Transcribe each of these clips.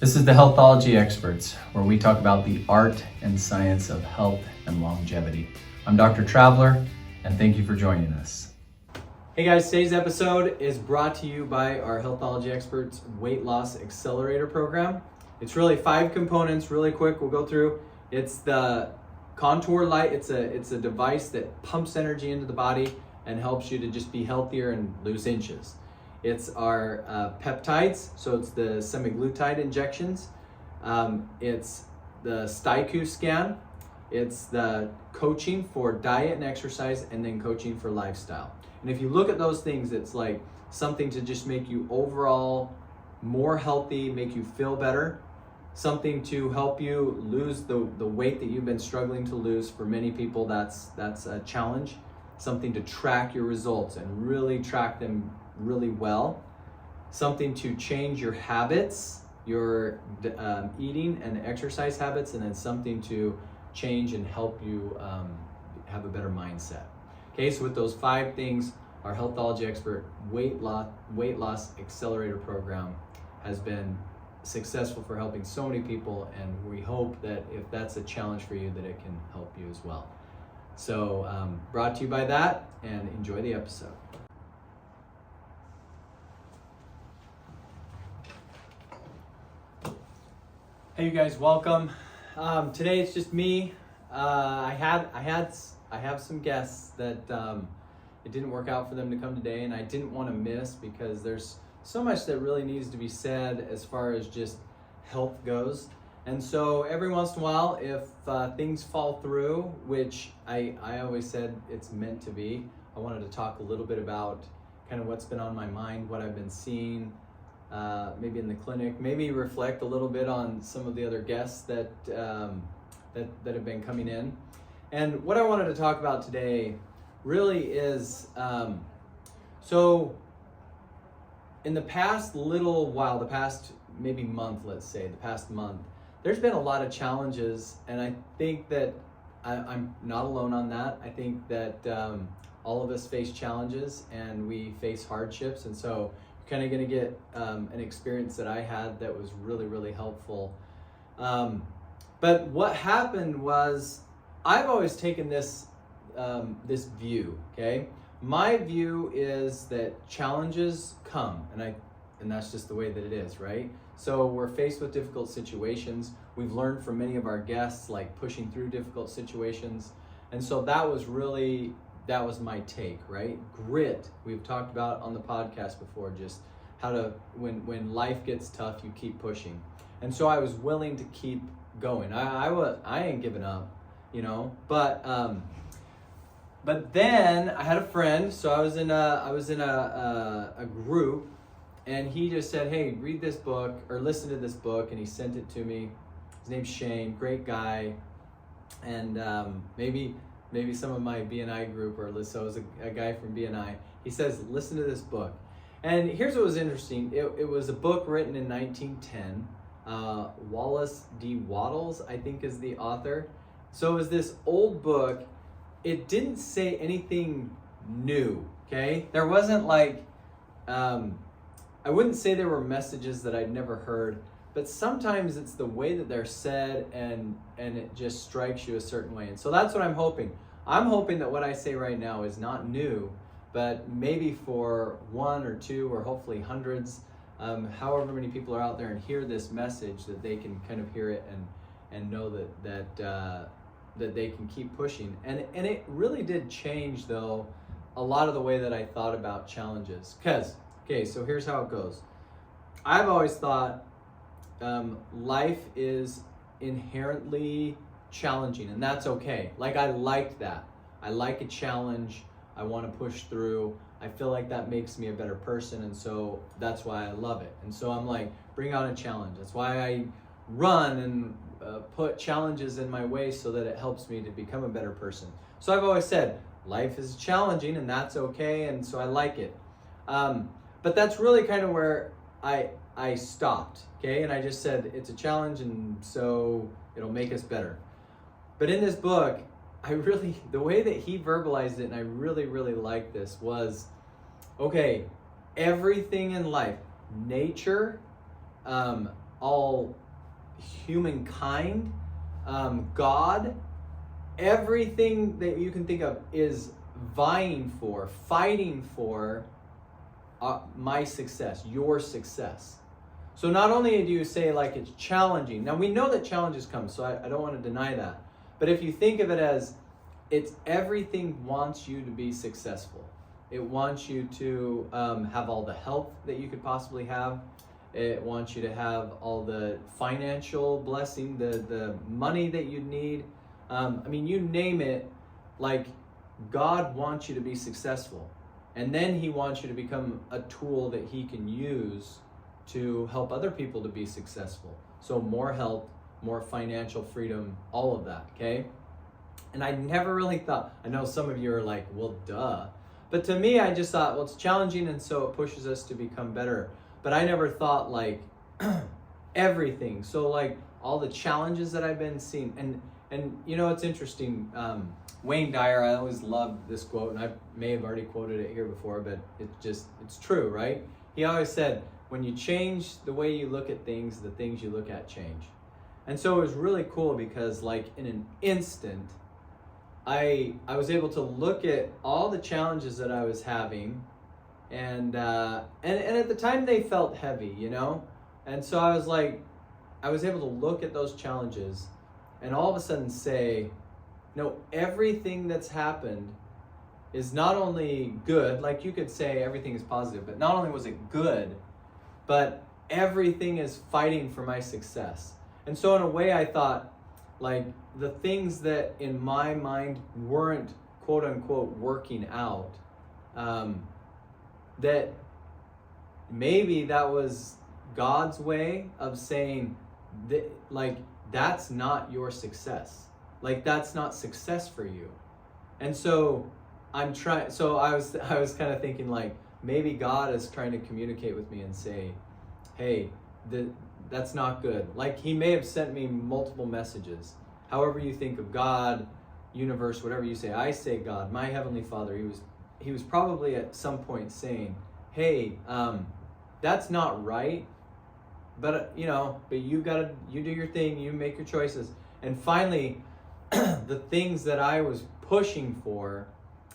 This is the Healthology Experts, where we talk about the art and science of health and longevity. I'm Dr. Traveler, and thank you for joining us. Hey guys, today's episode is brought to you by our Healthology Experts Weight Loss Accelerator Program. It's really 5 components, really quick, we'll go through. It's the Contour Light. It's a device that pumps energy into the body and helps you to just be healthier and lose inches. It's our peptides, so it's the semaglutide injections. It's the STIKU scan. It's the coaching for diet and exercise, and then coaching for lifestyle. And if you look at those things, it's like something to just make you overall more healthy, make you feel better, something to help you lose the weight that you've been struggling to lose. For many people, that's a challenge. Something to track your results and really track them really well. Something to change your habits, your eating and exercise habits, and then something to change and help you have a better mindset. Okay, so with those 5 things, our Healthology Expert Weight Loss Accelerator Program has been successful for helping so many people, and we hope that if that's a challenge for you, that it can help you as well. So brought to you by that, and enjoy the episode. Hey you guys, welcome. Today it's just me. I have some guests that it didn't work out for them to come today, and I didn't want to miss because there's so much that really needs to be said as far as just health goes. And so every once in a while, if things fall through, which I always said it's meant to be, I wanted to talk a little bit about kind of what's been on my mind, what I've been seeing, maybe in the clinic, maybe reflect a little bit on some of the other guests that have been coming in. And what I wanted to talk about today really is, so in the past little while, the past maybe month, let's say, the past month, there's been a lot of challenges, and I think that I'm not alone on that. I think that all of us face challenges and we face hardships, and so you're kind of going to get an experience that I had that was really, really helpful. But what happened was, I've always taken this view, okay? My view is that challenges come, and that's just the way that it is, right? So we're faced with difficult situations. We've learned from many of our guests, like pushing through difficult situations. And so that was my take, right? Grit, we've talked about on the podcast before, just how to, when life gets tough, you keep pushing. And so I was willing to keep going. I ain't giving up, you know, but then I had a friend, so I was in a group, and he just said, hey, read this book or listen to this book, and he sent it to me. His name's Shane, great guy, and maybe some of my BNI group or so is a guy from BNI. He says, listen to this book. And here's what was interesting. It was a book written in 1910. Wallace D. Wattles, I think, is the author. So it was this old book. It didn't say anything new, okay? There wasn't like, I wouldn't say there were messages that I'd never heard, but sometimes it's the way that they're said, and it just strikes you a certain way. And so that's what I'm hoping. I'm hoping that what I say right now is not new, but maybe for 1 or 2 or hopefully hundreds, however many people are out there and hear this message, that they can kind of hear it and know that they can keep pushing. And it really did change, though, a lot of the way that I thought about challenges. Okay, so here's how it goes. I've always thought life is inherently challenging, and that's okay. Like, I liked that. I like a challenge. I want to push through. I feel like that makes me a better person, and so that's why I love it. And so I'm like, bring out a challenge. That's why I run and put challenges in my way, so that it helps me to become a better person. So I've always said, life is challenging, and that's okay, and so I like it. But that's really kind of where I stopped, okay? And I just said, it's a challenge, and so it'll make us better. But in this book, the way that he verbalized it, and I really, really like this, was, okay, everything in life, nature, all humankind, God, everything that you can think of is vying for, fighting for my success, your success. So not only do you say like it's challenging, now we know that challenges come, so I don't want to deny that. But if you think of it as it's everything wants you to be successful. It wants you to have all the health that you could possibly have. It wants you to have all the financial blessing, the money that you need. I mean, you name it, like God wants you to be successful. And then he wants you to become a tool that he can use to help other people to be successful. So more health, more financial freedom, all of that, okay? And I never really thought, I know some of you are like, well, duh. But to me, I just thought, well, it's challenging and so it pushes us to become better. But I never thought like everything. So like all the challenges that I've been seeing. And you know, it's interesting. Wayne Dyer, I always loved this quote, and I may have already quoted it here before, but it's true, right? He always said, when you change the way you look at things, the things you look at change. And so it was really cool because like in an instant, I was able to look at all the challenges that I was having, and at the time they felt heavy, you know? And so I was able to look at those challenges and all of a sudden say, no, everything that's happened is not only good, like you could say everything is positive, but not only was it good, but everything is fighting for my success. And so in a way I thought, like the things that in my mind weren't quote unquote working out, that maybe that was God's way of saying that, like, that's not your success. Like that's not success for you. And so I was kind of thinking like maybe God is trying to communicate with me and say, hey, that's not good. Like he may have sent me multiple messages. However you think of God, universe, whatever you say, I say God, my Heavenly Father. He was probably at some point saying, hey, that's not right. But but you do your thing, you make your choices. And finally, the things that I was pushing for,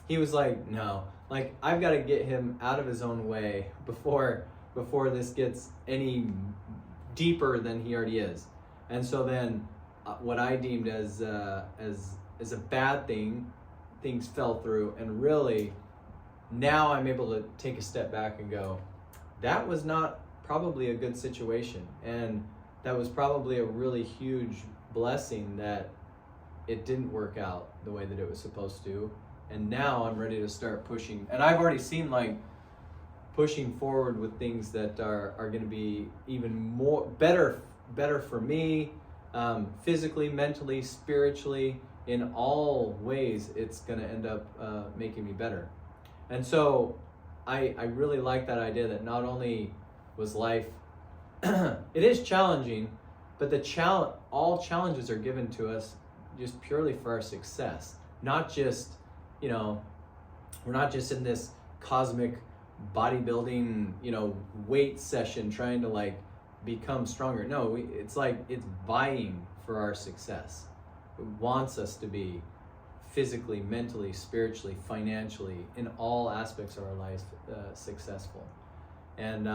he was like, no, like I've got to get him out of his own way before this gets any deeper than he already is. And so then what I deemed as a bad thing, things fell through, and really now I'm able to take a step back and go, that was not probably a good situation, and that was probably a really huge blessing that it didn't work out the way that it was supposed to. And now I'm ready to start pushing, and I've already seen like pushing forward with things that are going to be even more better for me, physically, mentally, spiritually, in all ways. It's going to end up making me better. And so I really like that idea that not only was life it is challenging, but all challenges are given to us just purely for our success. Not just, we're not just in this cosmic bodybuilding, weight session trying to like become stronger. No, it's like it's vying for our success. It wants us to be physically, mentally, spiritually, financially, in all aspects of our lives successful. And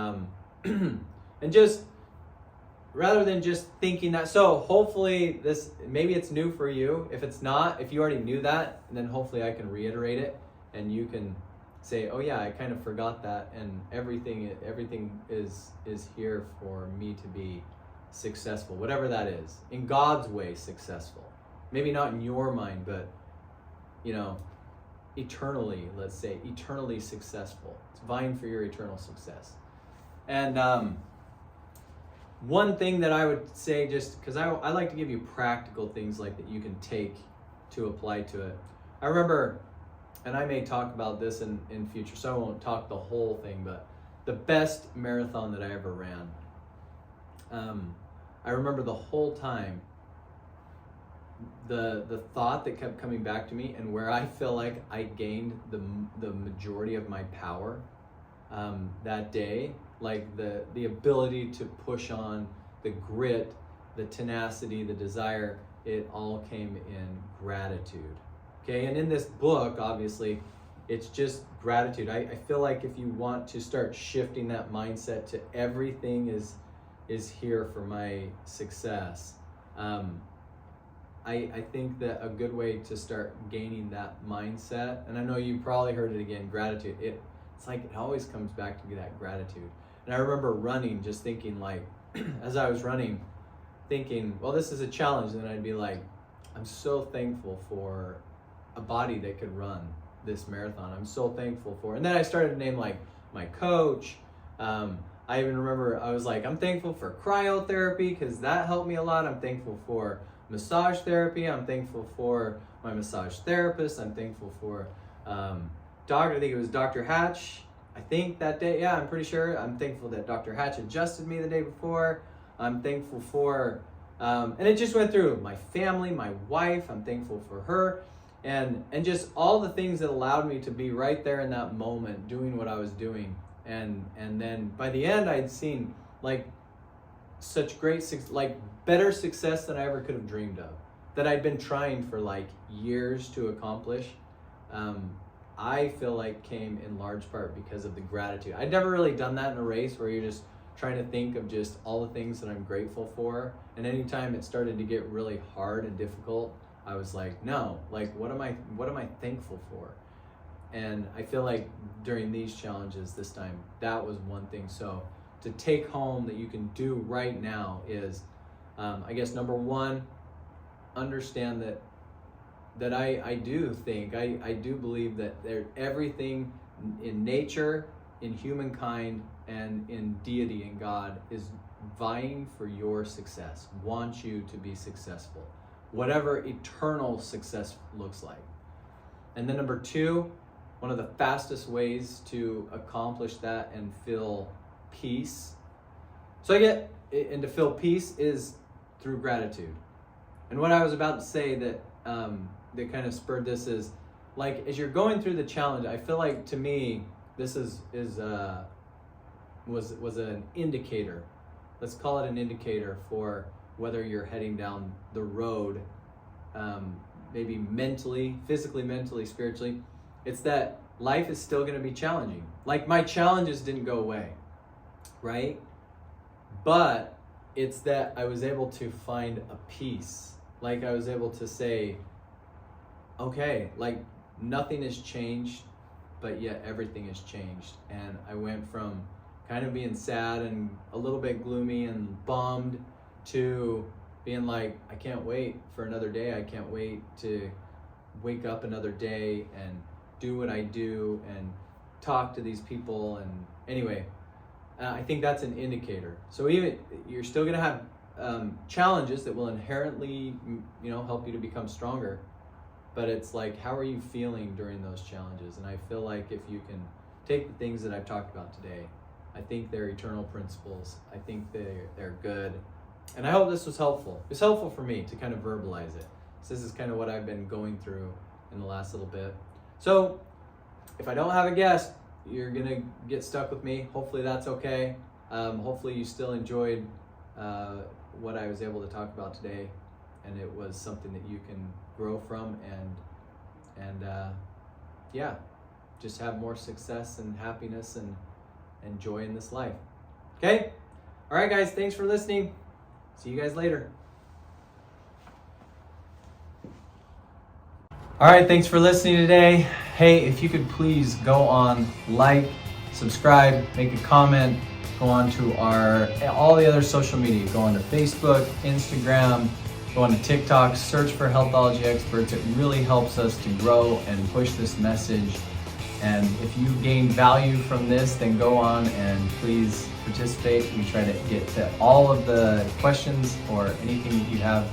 and just rather than just thinking that, so hopefully this, maybe it's new for you. If it's not, if you already knew that, then hopefully I can reiterate it and you can say, oh yeah, I kind of forgot that, and everything is here for me to be successful, whatever that is, in God's way successful. Maybe not in your mind, but eternally, let's say, eternally successful. It's vying for your eternal success. And one thing that I would say, just because I like to give you practical things like that you can take to apply to it. I remember, and I may talk about this in future, so I won't talk the whole thing, but the best marathon that I ever ran, I remember the whole time, the thought that kept coming back to me, and where I feel like I gained the majority of my power that day, like the ability to push on, the grit, the tenacity, the desire, it all came in gratitude. Okay, and in this book, obviously, it's just gratitude. I feel like if you want to start shifting that mindset to everything is here for my success, I think that a good way to start gaining that mindset, and I know you probably heard it again, gratitude, it's like it always comes back to that gratitude. And I remember running, just thinking like, as I was running, thinking, well, this is a challenge, and then I'd be like, I'm so thankful for a body that could run this marathon. I'm so thankful for, and then I started to name like my coach. I even remember I was like, I'm thankful for cryotherapy because that helped me a lot. I'm thankful for massage therapy. I'm thankful for my massage therapist. I'm thankful for I think it was Dr. Hatch. I think that day, yeah, I'm pretty sure. I'm thankful that Dr. Hatch adjusted me the day before. I'm thankful for, and it just went through my family, my wife. I'm thankful for her, and just all the things that allowed me to be right there in that moment, doing what I was doing. And then by the end, I'd seen like such great, like better success than I ever could have dreamed of, that I'd been trying for like years to accomplish. I feel like came in large part because of the gratitude. I'd never really done that in a race where you're just trying to think of just all the things that I'm grateful for. And anytime it started to get really hard and difficult, I was like, no, like what am I thankful for? And I feel like during these challenges this time, that was one thing. So to take home that you can do right now is, I guess number one, understand that I do think, I do believe that everything in nature, in humankind, and in deity, in God, is vying for your success, wants you to be successful, whatever eternal success looks like. And then number two, one of the fastest ways to accomplish that and feel peace. And to feel peace is through gratitude. And what I was about to say that kind of spurred this is, like, as you're going through the challenge, I feel like to me this was an indicator. Let's call it an indicator for whether you're heading down the road, maybe mentally, physically, mentally, spiritually. It's that life is still going to be challenging. Like, my challenges didn't go away, right? But it's that I was able to find a peace. Like, I was able to say, okay, like nothing has changed, but yet everything has changed. And I went from kind of being sad and a little bit gloomy and bummed to being like, I can't wait for another day. I can't wait to wake up another day and do what I do and talk to these people. And anyway, I think that's an indicator. So even you're still going to have challenges that will inherently, help you to become stronger. But it's like, how are you feeling during those challenges? And I feel like if you can take the things that I've talked about today, I think they're eternal principles. I think they're good. And I hope this was helpful. It's helpful for me to kind of verbalize it. So this is kind of what I've been going through in the last little bit. So if I don't have a guest, you're going to get stuck with me. Hopefully that's okay. Hopefully you still enjoyed what I was able to talk about today. And it was something that you can grow from and just have more success and happiness and joy in this life. Okay? All right, guys. Thanks for listening. See you guys later. All right, thanks for listening today. Hey, if you could please go on, like, subscribe, make a comment, go on to all the other social media. Go on to Facebook, Instagram, go on to TikTok, search for Healthology Experts. It really helps us to grow and push this message. And if you gain value from this, then go on and please participate. We try to get to all of the questions or anything that you have,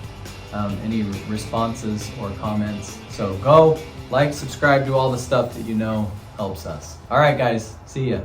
any responses or comments. So go, like, subscribe, do all the stuff that you know helps us. All right, guys, see ya.